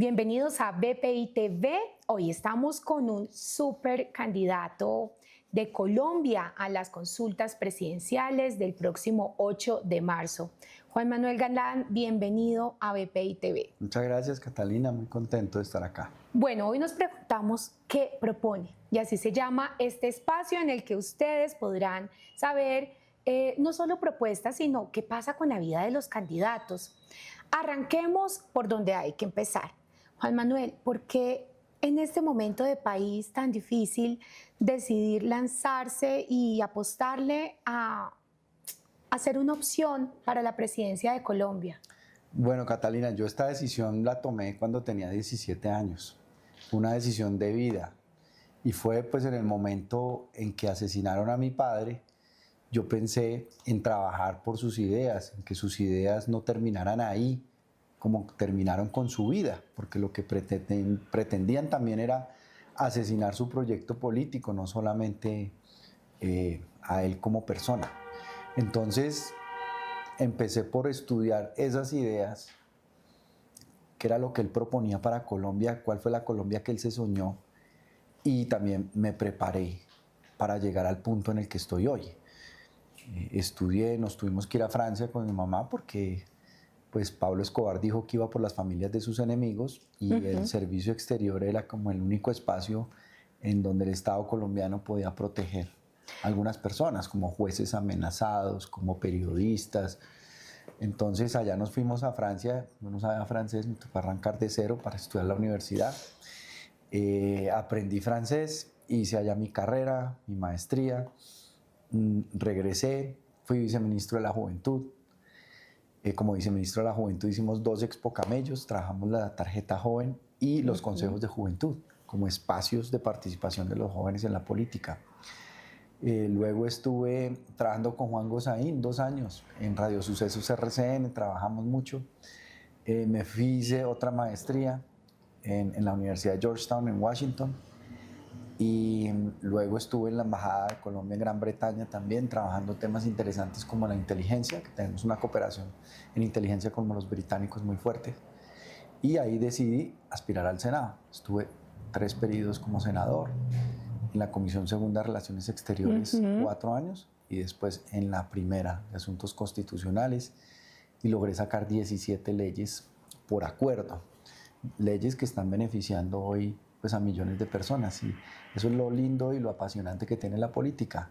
Bienvenidos a BPI TV. Hoy estamos con un super candidato de Colombia a las consultas presidenciales del próximo 8 de marzo. Juan Manuel Galán, bienvenido a BPI TV. Muchas gracias, Catalina, muy contento de estar acá. Bueno, hoy nos preguntamos qué propone, y así se llama este espacio en el que ustedes podrán saber no solo propuestas, sino qué pasa con la vida de los candidatos. Arranquemos por donde hay que empezar. Juan Manuel, ¿por qué en este momento de país tan difícil decidir lanzarse y apostarle a ser una opción para la presidencia de Colombia? Bueno, Catalina, yo esta decisión la tomé cuando tenía 17 años. Fue una decisión de vida y fue pues en el momento en que asesinaron a mi padre. Yo pensé en trabajar por sus ideas, en que sus ideas no terminaran ahí, como terminaron con su vida, porque lo que pretendían también era asesinar su proyecto político, no solamente a él como persona. Entonces empecé por estudiar esas ideas, qué era lo que él proponía para Colombia, cuál fue la Colombia que él se soñó, y también me preparé para llegar al punto en el que estoy hoy. Estudié, nos tuvimos que ir a Francia con mi mamá porque pues Pablo Escobar dijo que iba por las familias de sus enemigos y el servicio exterior era como el único espacio en donde el Estado colombiano podía proteger a algunas personas, como jueces amenazados, como periodistas. Entonces allá nos fuimos a Francia, yo no sabía francés, me tocó arrancar de cero para estudiar la universidad. Aprendí francés, hice allá mi carrera, mi maestría, regresé, fui viceministro de la Juventud. Como viceministro de la Juventud hicimos 2 Expo Camellos, trabajamos la tarjeta joven y los consejos de juventud como espacios de participación de los jóvenes en la política. Luego estuve trabajando con Juan Gozaín 2 años en Radio Sucesos RCN, trabajamos mucho. Me hice otra maestría en la Universidad de Georgetown en Washington. Y luego estuve en la Embajada de Colombia en Gran Bretaña también, trabajando temas interesantes como la inteligencia, que tenemos una cooperación en inteligencia con los británicos muy fuerte. Y ahí decidí aspirar al Senado. Estuve 3 periodos como senador, en la Comisión Segunda de Relaciones Exteriores 4 años, y después en la primera de Asuntos Constitucionales, y logré sacar 17 leyes por acuerdo, leyes que están beneficiando hoy pues a millones de personas, y eso es lo lindo y lo apasionante que tiene la política,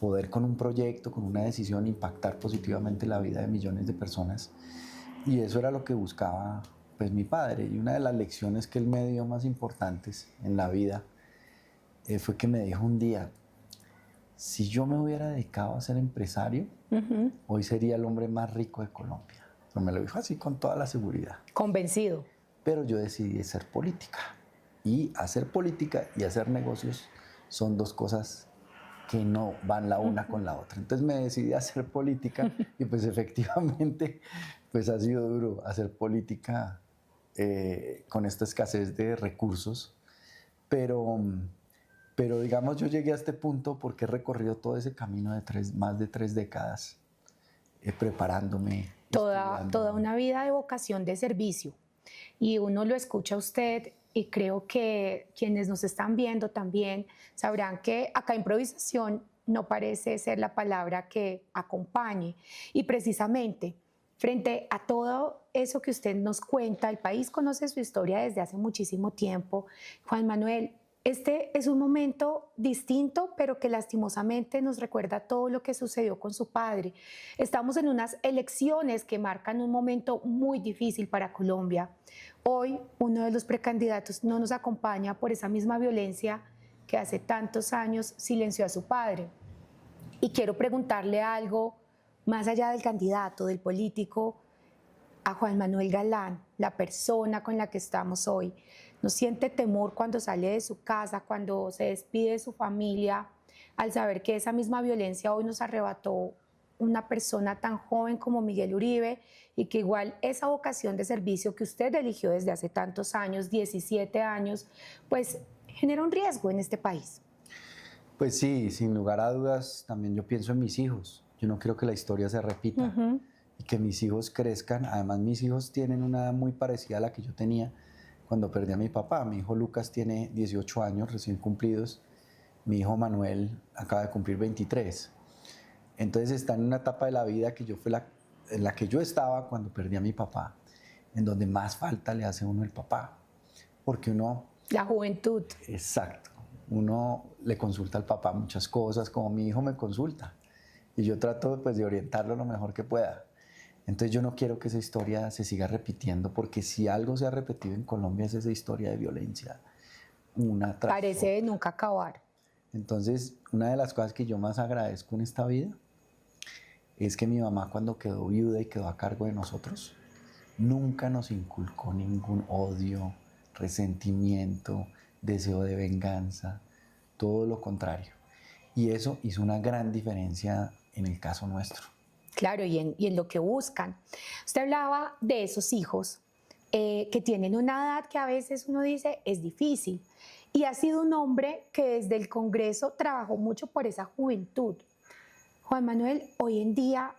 poder con un proyecto, con una decisión impactar positivamente la vida de millones de personas, y eso era lo que buscaba pues mi padre. Y una de las lecciones que él me dio más importantes en la vida fue que me dijo un día: si yo me hubiera dedicado a ser empresario, hoy sería el hombre más rico de Colombia. Pero me lo dijo así con toda la seguridad. Convencido. Pero yo decidí hacer política. Y hacer política y hacer negocios son 2 cosas que no van la una con la otra. Entonces me decidí a hacer política y pues efectivamente pues ha sido duro hacer política con esta escasez de recursos. Pero digamos, yo llegué a este punto porque he recorrido todo ese camino de más de 3 décadas preparándome. Toda una vida de vocación de servicio. Y uno lo escucha a usted, y creo que quienes nos están viendo también sabrán que acá improvisación no parece ser la palabra que acompañe. Y precisamente frente a todo eso que usted nos cuenta, el país conoce su historia desde hace muchísimo tiempo. Juan Manuel, este es un momento distinto, pero que lastimosamente nos recuerda todo lo que sucedió con su padre. Estamos en unas elecciones que marcan un momento muy difícil para Colombia. Hoy, uno de los precandidatos no nos acompaña por esa misma violencia que hace tantos años silenció a su padre. Y quiero preguntarle algo más allá del candidato, del político, a Juan Manuel Galán, la persona con la que estamos hoy. ¿No siente temor cuando sale de su casa, cuando se despide de su familia, al saber que esa misma violencia hoy nos arrebató una persona tan joven como Miguel Uribe, y que igual esa vocación de servicio que usted eligió desde hace tantos años, 17 años, pues genera un riesgo en este país? Pues sí, sin lugar a dudas, también yo pienso en mis hijos. Yo no quiero que la historia se repita y que mis hijos crezcan. Además, mis hijos tienen una edad muy parecida a la que yo tenía, cuando perdí a mi papá. Mi hijo Lucas tiene 18 años recién cumplidos. Mi hijo Manuel acaba de cumplir 23. Entonces está en una etapa de la vida que en la que yo estaba cuando perdí a mi papá, en donde más falta le hace a uno el papá. Porque uno... La juventud. Exacto. Uno le consulta al papá muchas cosas, como mi hijo me consulta. Y yo trato pues, de orientarlo lo mejor que pueda. Entonces yo no quiero que esa historia se siga repitiendo, porque si algo se ha repetido en Colombia es esa historia de violencia. Una tras Parece de nunca acabar. Entonces, una de las cosas que yo más agradezco en esta vida es que mi mamá, cuando quedó viuda y quedó a cargo de nosotros, nunca nos inculcó ningún odio, resentimiento, deseo de venganza, todo lo contrario. Y eso hizo una gran diferencia en el caso nuestro. Claro, y en lo que buscan. Usted hablaba de esos hijos que tienen una edad que a veces uno dice es difícil. Y ha sido un hombre que desde el Congreso trabajó mucho por esa juventud. Juan Manuel, hoy en día,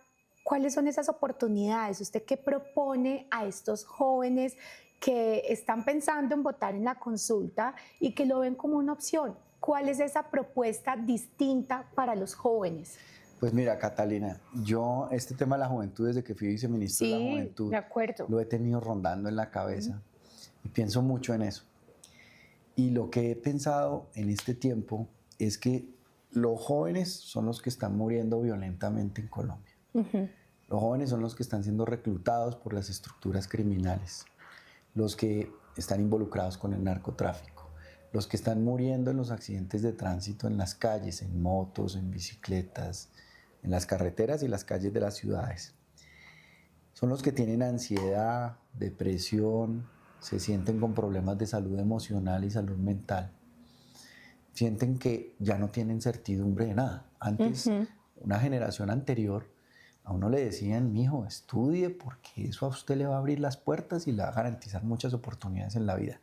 ¿cuáles son esas oportunidades? ¿Usted qué propone a estos jóvenes que están pensando en votar en la consulta y que lo ven como una opción? ¿Cuál es esa propuesta distinta para los jóvenes? Pues mira, Catalina, yo este tema de la juventud, desde que fui viceministro de la Juventud, de acuerdo, lo he tenido rondando en la cabeza y pienso mucho en eso. Y lo que he pensado en este tiempo es que los jóvenes son los que están muriendo violentamente en Colombia. Los jóvenes son los que están siendo reclutados por las estructuras criminales, los que están involucrados con el narcotráfico, los que están muriendo en los accidentes de tránsito en las calles, en motos, en bicicletas, en las carreteras y las calles de las ciudades. Son los que tienen ansiedad, depresión, se sienten con problemas de salud emocional y salud mental. Sienten que ya no tienen certidumbre de nada. Antes, una generación anterior, a uno le decían, mijo, estudie porque eso a usted le va a abrir las puertas y le va a garantizar muchas oportunidades en la vida.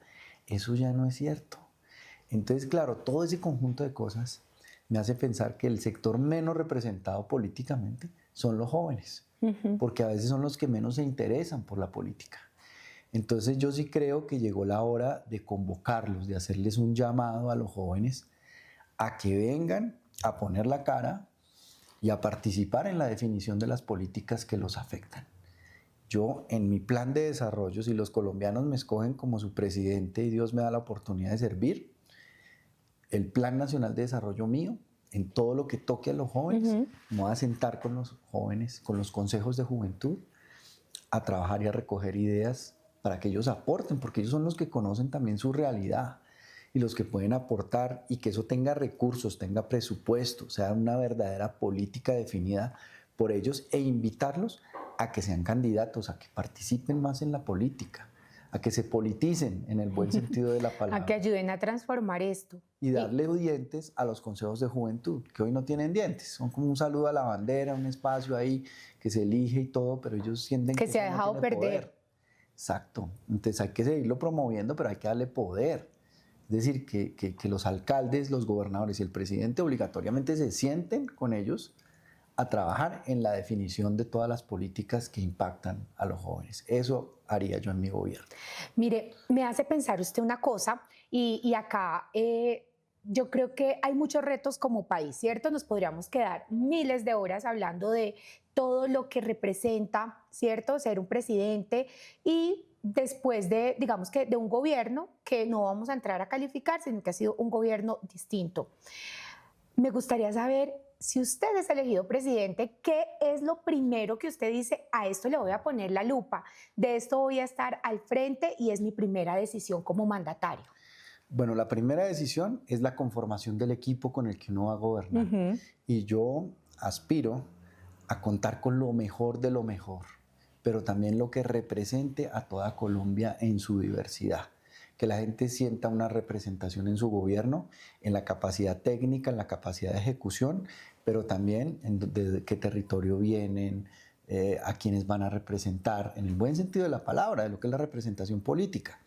Eso ya no es cierto. Entonces, claro, todo ese conjunto de cosas me hace pensar que el sector menos representado políticamente son los jóvenes, porque a veces son los que menos se interesan por la política. Entonces yo sí creo que llegó la hora de convocarlos, de hacerles un llamado a los jóvenes a que vengan a poner la cara y a participar en la definición de las políticas que los afectan. Yo, en mi plan de desarrollo, si los colombianos me escogen como su presidente y Dios me da la oportunidad de servir, el Plan Nacional de Desarrollo mío, en todo lo que toque a los jóvenes, me voy a sentar con los jóvenes, con los consejos de juventud, a trabajar y a recoger ideas para que ellos aporten, porque ellos son los que conocen también su realidad y los que pueden aportar, y que eso tenga recursos, tenga presupuesto, sea una verdadera política definida por ellos, e invitarlos a que sean candidatos, a que participen más en la política, a que se politicen en el buen sentido de la palabra. A que ayuden a transformar esto. Y darle dientes a los consejos de juventud, que hoy no tienen dientes. Son como un saludo a la bandera, un espacio ahí que se elige y todo, pero ellos sienten que se ha dejado perder. Poder. Exacto. Entonces hay que seguirlo promoviendo, pero hay que darle poder. Es decir, que los alcaldes, los gobernadores y el presidente obligatoriamente se sienten con ellos a trabajar en la definición de todas las políticas que impactan a los jóvenes. Eso haría yo en mi gobierno. Mire, me hace pensar usted una cosa, y acá yo creo que hay muchos retos como país, ¿cierto? Nos podríamos quedar miles de horas hablando de todo lo que representa, ¿cierto?, ser un presidente, y después de, digamos que de un gobierno que no vamos a entrar a calificar, sino que ha sido un gobierno distinto. Me gustaría saber, si usted es elegido presidente, ¿qué es lo primero que usted dice? A esto le voy a poner la lupa, de esto voy a estar al frente y es mi primera decisión como mandatario. Bueno, la primera decisión es la conformación del equipo con el que uno va a gobernar. Y yo aspiro a contar con lo mejor de lo mejor, pero también lo que represente a toda Colombia en su diversidad. Que la gente sienta una representación en su gobierno, en la capacidad técnica, en la capacidad de ejecución, pero también en de qué territorio vienen, a quienes van a representar, en el buen sentido de la palabra, de lo que es la representación política.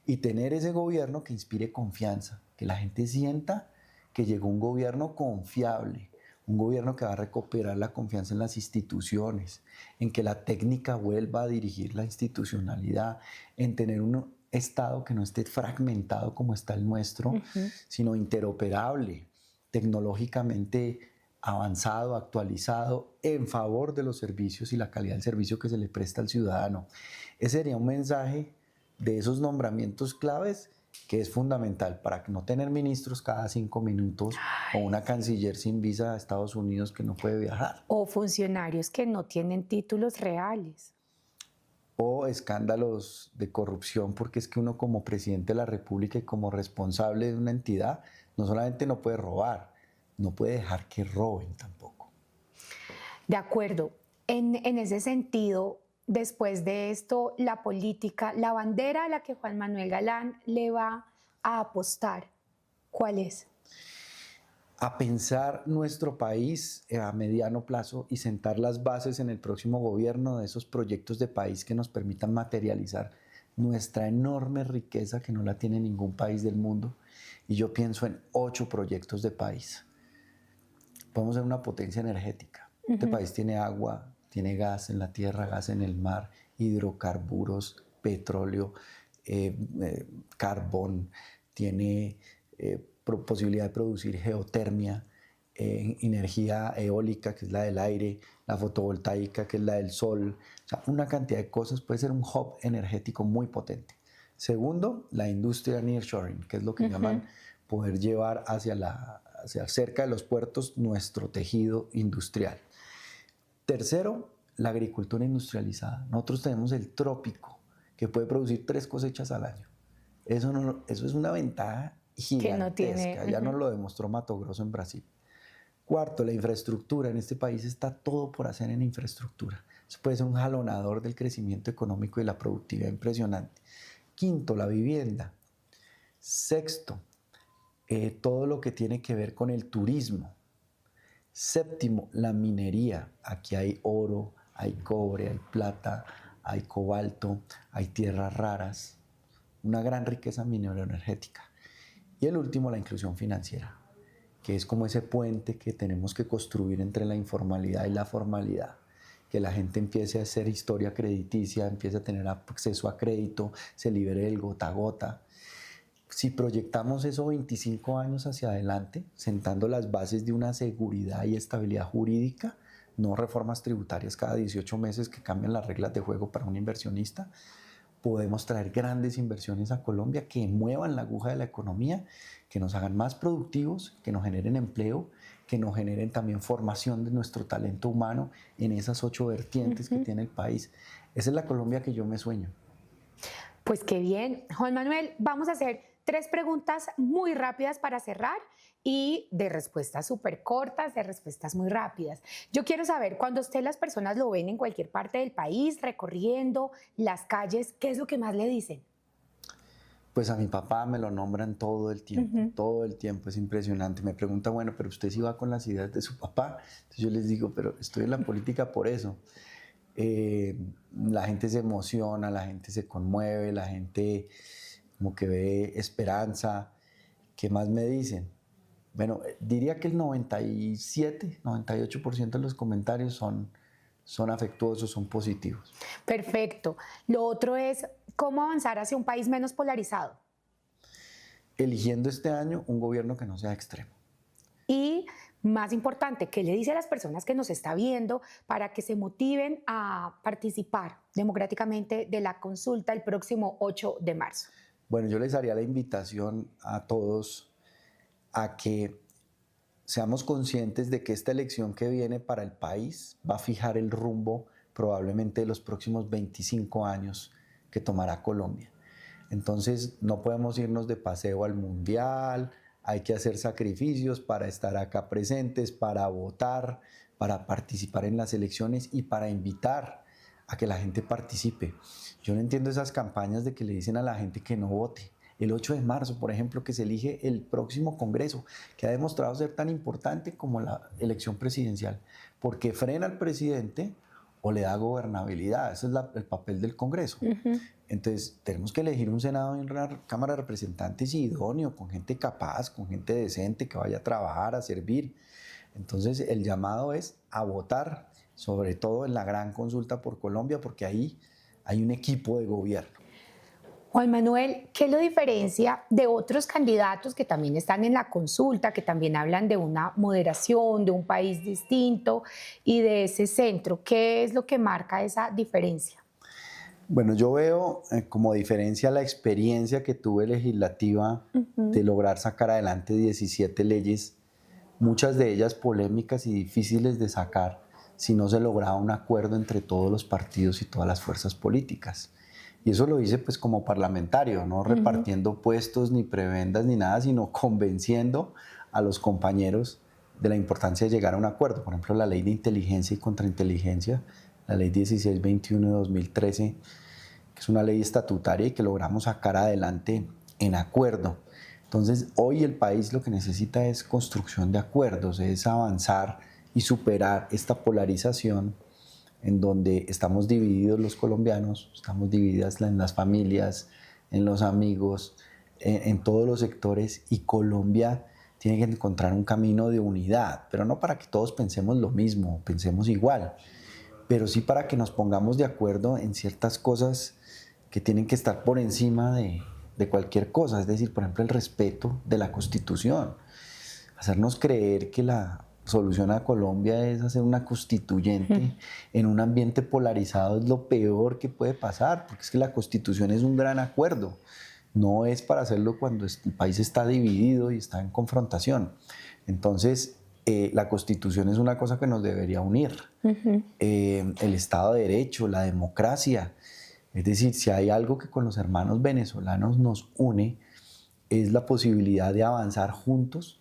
Y tener ese gobierno que inspire confianza, que la gente sienta que llegó un gobierno confiable, un gobierno que va a recuperar la confianza en las instituciones, en que la técnica vuelva a dirigir la institucionalidad, en tener Estado que no esté fragmentado como está el nuestro, sino interoperable, tecnológicamente avanzado, actualizado, en favor de los servicios y la calidad del servicio que se le presta al ciudadano. Ese sería un mensaje de esos nombramientos claves que es fundamental para no tener ministros cada 5 minutos o una canciller sin visa a Estados Unidos que no puede viajar. O funcionarios que no tienen títulos reales. O escándalos de corrupción, porque es que uno como presidente de la República y como responsable de una entidad, no solamente no puede robar, no puede dejar que roben tampoco. De acuerdo. En ese sentido, después de esto, la política, la bandera a la que Juan Manuel Galán le va a apostar, ¿cuál es? A pensar nuestro país a mediano plazo y sentar las bases en el próximo gobierno de esos proyectos de país que nos permitan materializar nuestra enorme riqueza que no la tiene ningún país del mundo. Y yo pienso en 8 proyectos de país. Podemos ser una potencia energética. Este país tiene agua, tiene gas en la tierra, gas en el mar, hidrocarburos, petróleo, carbón, tiene posibilidad de producir geotermia, energía eólica, que es la del aire, la fotovoltaica, que es la del sol. O sea, una cantidad de cosas. Puede ser un hub energético muy potente. Segundo, la industria nearshoring, que es lo que llaman poder llevar hacia cerca de los puertos nuestro tejido industrial. Tercero, la agricultura industrializada. Nosotros tenemos el trópico, que puede producir 3 cosechas al año. Eso es una ventaja gigantesca. Que no tiene, ya nos lo demostró Mato Grosso en Brasil. Cuarto, la infraestructura. En este país está todo por hacer en infraestructura. Eso puede ser un jalonador del crecimiento económico y la productividad impresionante. Quinto, la vivienda. Sexto, todo lo que tiene que ver con el turismo. Séptimo, la minería. Aquí hay oro, hay cobre, hay plata, hay cobalto, hay tierras raras. Una gran riqueza minero-energética. Y el último, la inclusión financiera, que es como ese puente que tenemos que construir entre la informalidad y la formalidad. Que la gente empiece a hacer historia crediticia, empiece a tener acceso a crédito, se libere del gota a gota. Si proyectamos eso 25 años hacia adelante, sentando las bases de una seguridad y estabilidad jurídica, no reformas tributarias cada 18 meses que cambian las reglas de juego para un inversionista, podemos traer grandes inversiones a Colombia que muevan la aguja de la economía, que nos hagan más productivos, que nos generen empleo, que nos generen también formación de nuestro talento humano en esas 8 vertientes que tiene el país. Esa es la Colombia que yo me sueño. Pues qué bien. Juan Manuel, vamos a hacer 3 preguntas muy rápidas para cerrar y de respuestas súper cortas, de respuestas muy rápidas. Yo quiero saber, cuando usted las personas lo ven en cualquier parte del país, recorriendo las calles, ¿qué es lo que más le dicen? Pues a mi papá me lo nombran todo el tiempo, es impresionante. Me pregunta, bueno, pero usted sí va con las ideas de su papá. Entonces yo les digo, pero estoy en la política por eso. La gente se emociona, la gente se conmueve, la gente como que ve esperanza. ¿Qué más me dicen? Bueno, diría que el 97, 98% de los comentarios son afectuosos, son positivos. Perfecto. Lo otro es, ¿cómo avanzar hacia un país menos polarizado? Eligiendo este año un gobierno que no sea extremo. Y más importante, ¿qué le dice a las personas que nos está viendo para que se motiven a participar democráticamente de la consulta el próximo 8 de marzo? Bueno, yo les haría la invitación a todos a que seamos conscientes de que esta elección que viene para el país va a fijar el rumbo probablemente de los próximos 25 años que tomará Colombia. Entonces no podemos irnos de paseo al mundial, hay que hacer sacrificios para estar acá presentes, para votar, para participar en las elecciones y para invitar a que la gente participe. Yo no entiendo esas campañas de que le dicen a la gente que no vote. El 8 de marzo, por ejemplo, que se elige el próximo Congreso, que ha demostrado ser tan importante como la elección presidencial, porque frena al presidente o le da gobernabilidad. Ese es el papel del Congreso. Entonces, tenemos que elegir un Senado y una Cámara de Representantes idóneo, con gente capaz, con gente decente, que vaya a trabajar, a servir. Entonces, el llamado es a votar, sobre todo en la gran consulta por Colombia, porque ahí hay un equipo de gobierno. Juan Manuel, ¿qué lo diferencia de otros candidatos que también están en la consulta, que también hablan de una moderación, de un país distinto y de ese centro? ¿Qué es lo que marca esa diferencia? Bueno, yo veo como diferencia la experiencia que tuve legislativa de lograr sacar adelante 17 leyes, muchas de ellas polémicas y difíciles de sacar si no se lograba un acuerdo entre todos los partidos y todas las fuerzas políticas. Y eso lo hice pues como parlamentario, no repartiendo puestos ni prebendas ni nada, sino convenciendo a los compañeros de la importancia de llegar a un acuerdo. Por ejemplo, la ley de inteligencia y contrainteligencia, la ley 1621 de 2013, que es una ley estatutaria y que logramos sacar adelante en acuerdo. Entonces, hoy el país lo que necesita es construcción de acuerdos, es avanzar y superar esta polarización en donde estamos divididos los colombianos, estamos divididas en las familias, en los amigos, en todos los sectores, y Colombia tiene que encontrar un camino de unidad, pero no para que todos pensemos lo mismo, pensemos igual, pero sí para que nos pongamos de acuerdo en ciertas cosas que tienen que estar por encima de cualquier cosa, es decir, por ejemplo, el respeto de la Constitución, hacernos creer que la solución a Colombia es hacer una constituyente en un ambiente polarizado es lo peor que puede pasar, porque es que la Constitución es un gran acuerdo, no es para hacerlo cuando el país está dividido y está en confrontación. Entonces, la Constitución es una cosa que nos debería unir. El Estado de Derecho, la democracia. Es decir, si hay algo que con los hermanos venezolanos nos une, es la posibilidad de avanzar juntos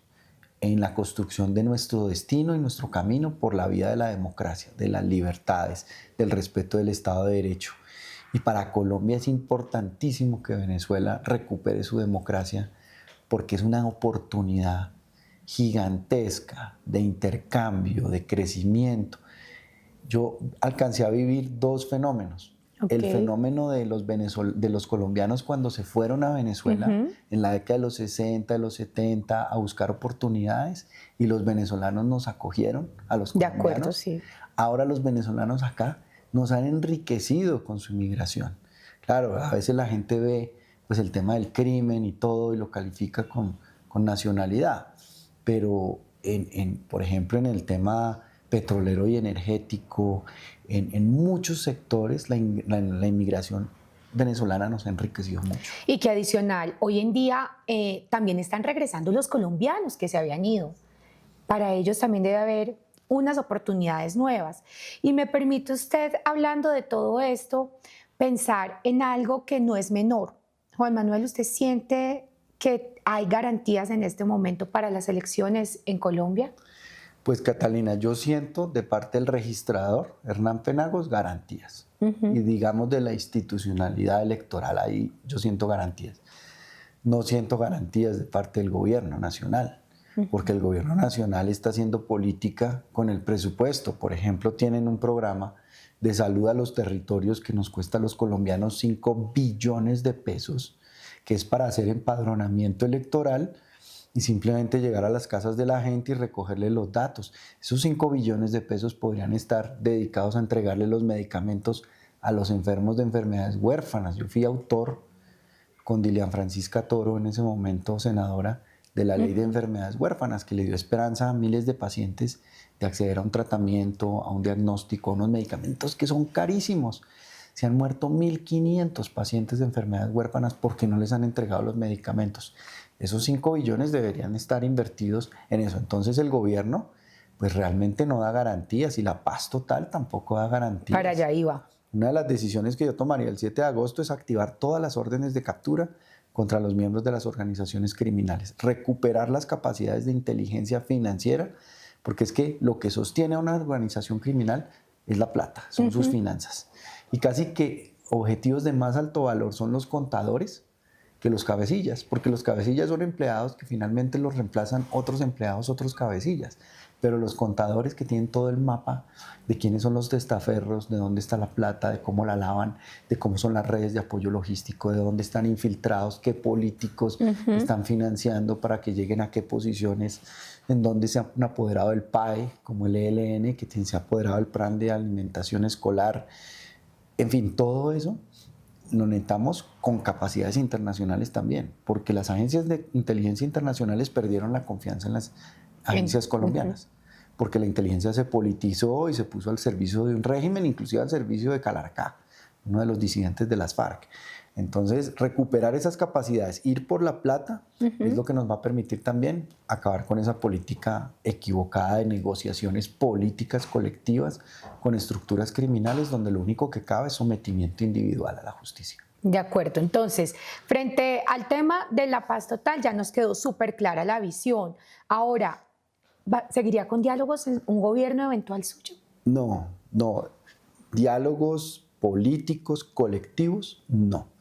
en la construcción de nuestro destino y nuestro camino por la vía de la democracia, de las libertades, del respeto del Estado de Derecho. Y para Colombia es importantísimo que Venezuela recupere su democracia porque es una oportunidad gigantesca de intercambio, de crecimiento. Yo alcancé a vivir dos fenómenos. El fenómeno de los colombianos cuando se fueron a Venezuela en la década de los 60, de los 70 a buscar oportunidades, y los venezolanos nos acogieron a los colombianos. De acuerdo, sí. Ahora los venezolanos acá nos han enriquecido con su inmigración. Claro, a veces la gente ve pues, el tema del crimen y todo y lo califica con nacionalidad, pero por ejemplo en el tema petrolero y energético, en muchos sectores la inmigración venezolana nos ha enriquecido mucho. Y que adicional, hoy en día también están regresando los colombianos que se habían ido. Para ellos también debe haber unas oportunidades nuevas. Y me permite usted, hablando de todo esto, pensar en algo que no es menor. Juan Manuel, ¿usted siente que hay garantías en este momento para las elecciones en Colombia? Pues Catalina, yo siento de parte del registrador, Hernán Penagos, garantías. Y digamos de la institucionalidad electoral, ahí yo siento garantías. No siento garantías de parte del gobierno nacional, porque el gobierno nacional está haciendo política con el presupuesto. Por ejemplo, tienen un programa de salud a los territorios que nos cuesta a los colombianos 5 billones de pesos, que es para hacer empadronamiento electoral y simplemente llegar a las casas de la gente y recogerle los datos. Esos 5 billones de pesos podrían estar dedicados a entregarle los medicamentos a los enfermos de enfermedades huérfanas. Yo fui autor con Dilian Francisca Toro, en ese momento senadora, de la ley de enfermedades huérfanas, que le dio esperanza a miles de pacientes de acceder a un tratamiento, a un diagnóstico, a unos medicamentos que son carísimos. Se han muerto 1.500 pacientes de enfermedades huérfanas porque no les han entregado los medicamentos. Esos 5 billones deberían estar invertidos en eso. Entonces el gobierno pues realmente no da garantías y la paz total tampoco da garantías. Para allá iba. Una de las decisiones que yo tomaría el 7 de agosto es activar todas las órdenes de captura contra los miembros de las organizaciones criminales, recuperar las capacidades de inteligencia financiera, porque es que lo que sostiene a una organización criminal es la plata, son sus finanzas. Y casi que objetivos de más alto valor son los contadores que los cabecillas, porque los cabecillas son empleados que finalmente los reemplazan otros empleados, otros cabecillas, pero los contadores que tienen todo el mapa de quiénes son los testaferros, de dónde está la plata, de cómo la lavan, de cómo son las redes de apoyo logístico, de dónde están infiltrados, qué políticos están financiando para que lleguen a qué posiciones, en dónde se han apoderado del PAE, como el ELN, que se ha apoderado del plan de alimentación escolar. En fin, todo eso lo necesitamos con capacidades internacionales también, porque las agencias de inteligencia internacionales perdieron la confianza en las agencias colombianas, porque la inteligencia se politizó y se puso al servicio de un régimen, inclusive al servicio de Calarcá, uno de los disidentes de las FARC. Entonces, recuperar esas capacidades, ir por la plata, es lo que nos va a permitir también acabar con esa política equivocada de negociaciones políticas colectivas con estructuras criminales donde lo único que cabe es sometimiento individual a la justicia. De acuerdo. Entonces, frente al tema de la paz total, ya nos quedó súper clara la visión. Ahora, ¿seguiría con diálogos en un gobierno eventual suyo? No. Diálogos políticos colectivos, no.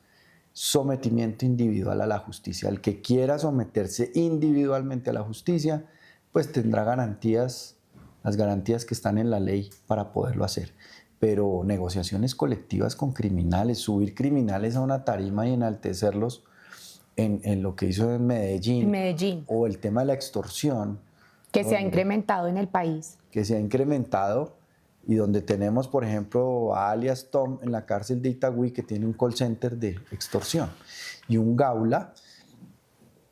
Sometimiento individual a la justicia. El que quiera someterse individualmente a la justicia, pues tendrá garantías, las garantías que están en la ley para poderlo hacer. Pero negociaciones colectivas con criminales, subir criminales a una tarima y enaltecerlos en lo que hizo en Medellín, o el tema de la extorsión. Que se ha incrementado en el país. Que se ha incrementado. Y donde tenemos, por ejemplo, a alias Tom en la cárcel de Itagüí, que tiene un call center de extorsión, y un Gaula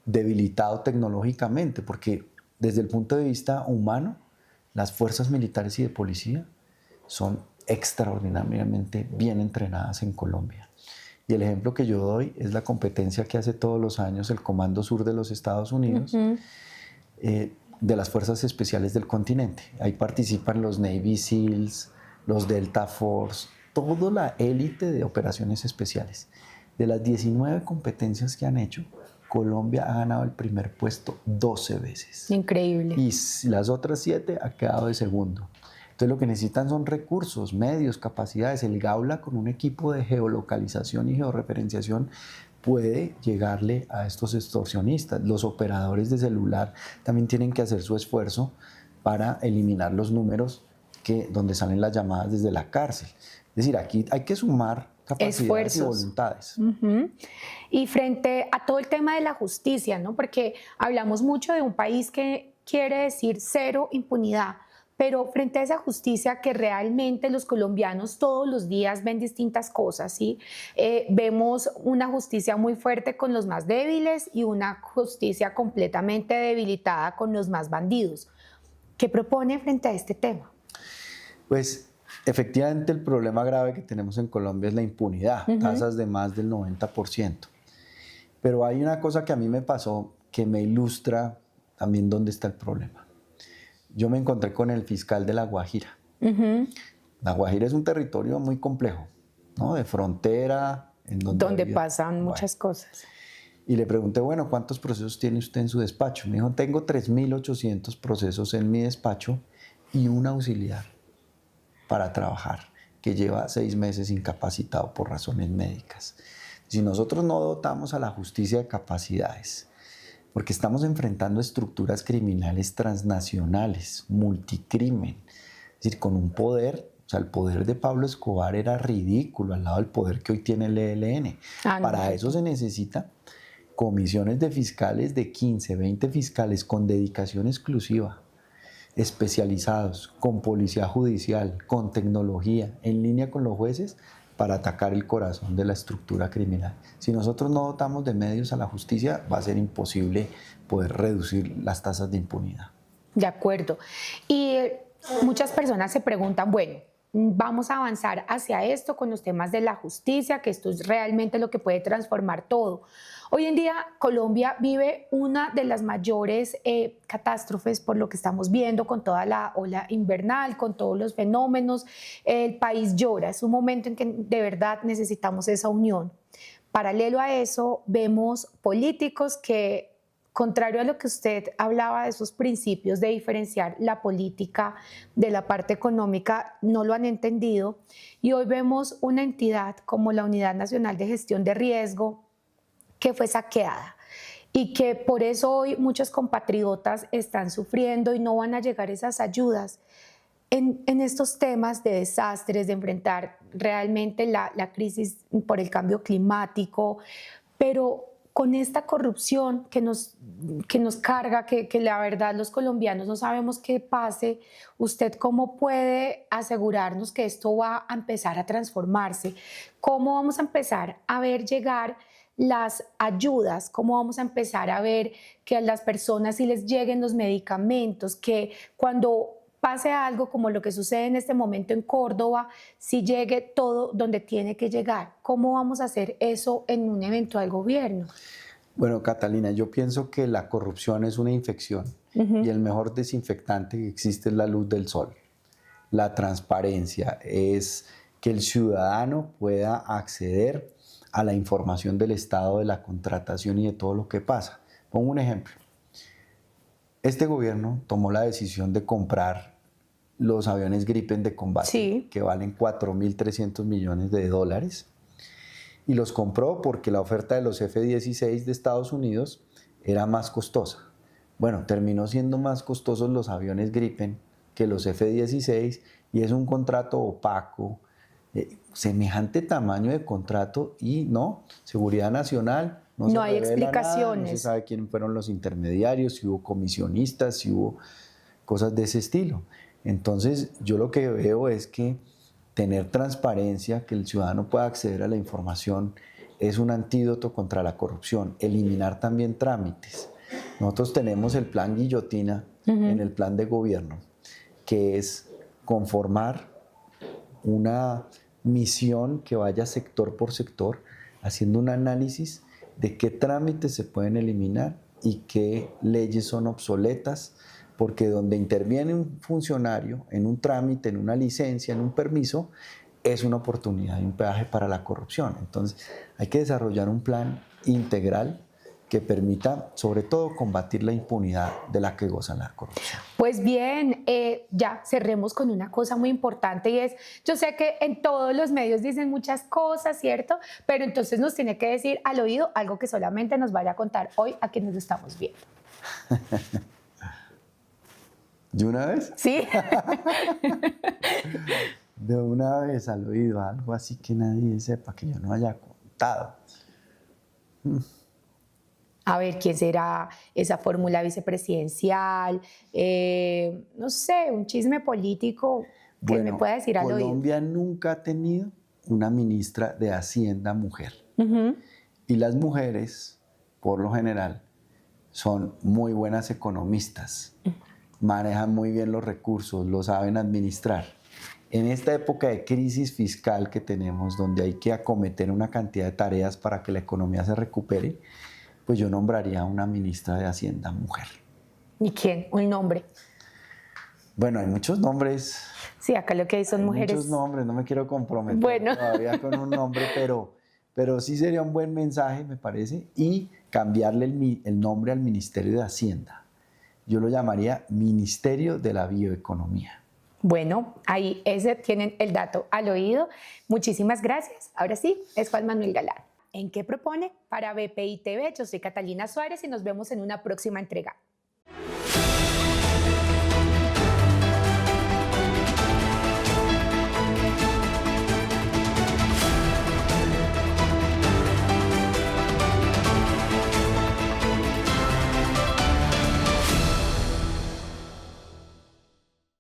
debilitado tecnológicamente, porque desde el punto de vista humano, las fuerzas militares y de policía son extraordinariamente bien entrenadas en Colombia. Y el ejemplo que yo doy es la competencia que hace todos los años el Comando Sur de los Estados Unidos, de las Fuerzas Especiales del continente. Ahí participan los Navy SEALs, los Delta Force, toda la élite de operaciones especiales. De las 19 competencias que han hecho, Colombia ha ganado el primer puesto 12 veces. Increíble. Y las otras 7 ha quedado de segundo. Entonces lo que necesitan son recursos, medios, capacidades. El Gaula, con un equipo de geolocalización y georreferenciación, puede llegarle a estos extorsionistas. Los operadores de celular también tienen que hacer su esfuerzo para eliminar los números donde salen las llamadas desde la cárcel. Es decir, aquí hay que sumar capacidades y voluntades. Y frente a todo el tema de la justicia, ¿no? Porque hablamos mucho de un país que quiere decir cero impunidad, pero frente a esa justicia que realmente los colombianos todos los días ven distintas cosas, ¿sí? Vemos una justicia muy fuerte con los más débiles y una justicia completamente debilitada con los más bandidos. ¿Qué propone frente a este tema? Pues efectivamente el problema grave que tenemos en Colombia es la impunidad, tasas de más del 90%. Pero hay una cosa que a mí me pasó que me ilustra también dónde está el problema. Yo me encontré con el fiscal de La Guajira. La Guajira es un territorio muy complejo, ¿no? De frontera. Donde pasan muchas cosas. Y le pregunté, bueno, ¿cuántos procesos tiene usted en su despacho? Me dijo, tengo 3.800 procesos en mi despacho y un auxiliar para trabajar, que lleva 6 meses incapacitado por razones médicas. Si nosotros no dotamos a la justicia de capacidades, porque estamos enfrentando estructuras criminales transnacionales, multicrimen, es decir, con un poder, o sea, el poder de Pablo Escobar era ridículo al lado del poder que hoy tiene el ELN. Para eso se necesita comisiones de fiscales de 15, 20 fiscales con dedicación exclusiva, especializados, con policía judicial, con tecnología, en línea con los jueces, para atacar el corazón de la estructura criminal. Si nosotros no dotamos de medios a la justicia, va a ser imposible poder reducir las tasas de impunidad. De acuerdo. Y muchas personas se preguntan, bueno, vamos a avanzar hacia esto con los temas de la justicia, que esto es realmente lo que puede transformar todo. Hoy en día Colombia vive una de las mayores catástrofes por lo que estamos viendo con toda la ola invernal, con todos los fenómenos. El país llora, es un momento en que de verdad necesitamos esa unión. Paralelo a eso, vemos políticos que, contrario a lo que usted hablaba de esos principios de diferenciar la política de la parte económica, no lo han entendido. Y hoy vemos una entidad como la Unidad Nacional de Gestión de Riesgo, que fue saqueada y que por eso hoy muchos compatriotas están sufriendo y no van a llegar esas ayudas en estos temas de desastres, de enfrentar realmente la crisis por el cambio climático. Pero con esta corrupción que nos carga, que la verdad los colombianos no sabemos qué pase, ¿usted cómo puede asegurarnos que esto va a empezar a transformarse? ¿Cómo vamos a empezar a ver llegar las ayudas? ¿Cómo vamos a empezar a ver que a las personas sí les lleguen los medicamentos? Que cuando pase algo como lo que sucede en este momento en Córdoba, si llegue todo donde tiene que llegar. ¿Cómo vamos a hacer eso en un eventual gobierno? Bueno, Catalina, yo pienso que la corrupción es una infección y el mejor desinfectante que existe es la luz del sol. La transparencia es que el ciudadano pueda acceder a la información del estado de la contratación y de todo lo que pasa. Pongo un ejemplo. Este gobierno tomó la decisión de comprar los aviones Gripen de combate, Sí, que valen 4.300 millones de dólares, y los compró porque la oferta de los F-16 de Estados Unidos era más costosa. Bueno, terminó siendo más costosos los aviones Gripen que los F-16 y es un contrato opaco, semejante tamaño de contrato y no, seguridad nacional. No se no hay revela nada, no se explicaciones. sabe quiénes fueron los intermediarios, si hubo comisionistas, si hubo cosas de ese estilo. Entonces, yo lo que veo es que tener transparencia, que el ciudadano pueda acceder a la información, es un antídoto contra la corrupción. Eliminar también trámites. Nosotros tenemos el plan guillotina en el plan de gobierno, que es conformar una misión que vaya sector por sector, haciendo un análisis de qué trámites se pueden eliminar y qué leyes son obsoletas, porque donde interviene un funcionario en un trámite, en una licencia, en un permiso, es una oportunidad y un peaje para la corrupción. Entonces, hay que desarrollar un plan integral que permita, sobre todo, combatir la impunidad de la que goza la corrupción. Pues bien, ya cerremos con una cosa muy importante y es, yo sé que en todos los medios dicen muchas cosas, ¿cierto? Pero entonces nos tiene que decir al oído algo que solamente nos vaya a contar hoy a quienes lo estamos viendo. ¿De una vez? ¿Sí? De una vez al oído, algo así que nadie sepa, que yo no haya contado. A ver, ¿quién será esa fórmula vicepresidencial? No sé, un chisme político que me pueda decir al oído. Colombia nunca ha tenido una ministra de Hacienda mujer. Y las mujeres, por lo general, son muy buenas economistas, manejan muy bien los recursos, lo saben administrar. En esta época de crisis fiscal que tenemos, donde hay que acometer una cantidad de tareas para que la economía se recupere, pues yo nombraría a una ministra de Hacienda mujer. ¿Y quién? Un nombre. Bueno, hay muchos nombres. Sí, acá lo que hay son mujeres. Muchos nombres, no me quiero comprometer todavía con un nombre, pero sí sería un buen mensaje, me parece, y cambiarle el nombre al Ministerio de Hacienda. Yo lo llamaría Ministerio de la Bioeconomía. Bueno, ahí tienen el dato al oído. Muchísimas gracias. Ahora sí, es Juan Manuel Galán. ¿En qué propone? Para BPI TV, yo soy Catalina Suárez y nos vemos en una próxima entrega.